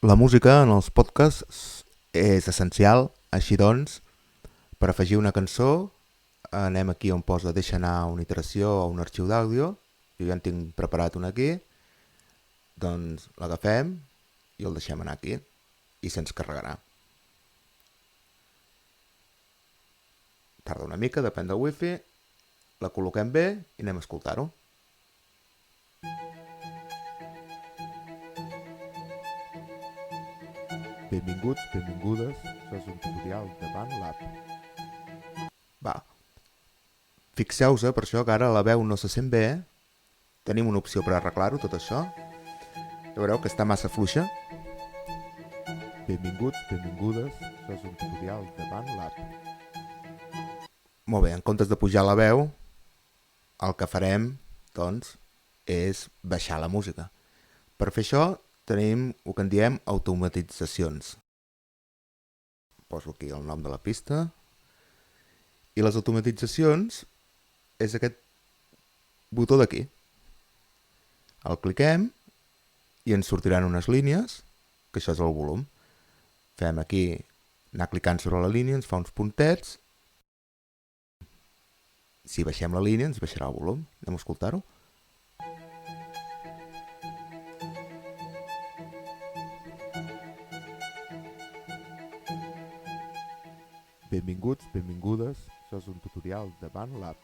La música en els podcasts és essencial, així doncs, per afegir una cançó anem aquí on posa deixa anar una iteració o un arxiu d'àudio. Jo ja en tinc preparat un aquí, doncs l'agafem i el deixem anar aquí i se'ns carregarà. Tarda una mica, depèn del wifi, la col·loquem bé i anem a escoltar-ho. Benvinguts, benvingudes, això és un tutorial de BandLab. Va, fixeu-vos per això que ara la veu no se sent bé. Tenim una opció per arreglar-ho, tot això. Ja veureu que està massa fluixa. Benvinguts, benvingudes, això és un tutorial de BandLab. Molt bé, en comptes de pujar la veu, el que farem, doncs, és baixar la música. Per fer això tenim el que en diem automatitzacions. Poso aquí el nom de la pista. I les automatitzacions és aquest botó d'aquí. El cliquem i ens sortiran unes línies, que això és el volum. Fem aquí, anar clicant sobre la línia, ens fa uns puntets. Si baixem la línia ens baixarà el volum. Anem a escoltar-ho. Benvinguts, benvingudes, això és un tutorial de BandLab.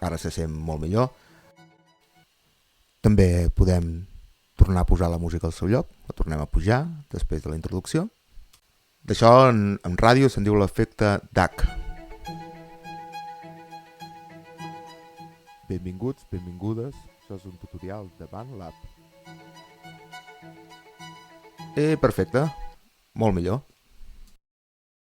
Ara se sent molt millor. També podem tornar a posar la música al seu lloc, la tornem a pujar després de la introducció. D'això en ràdio se'n diu l'efecte DAC. Benvinguts, benvingudes, això és un tutorial de BandLab. Perfecte, molt millor.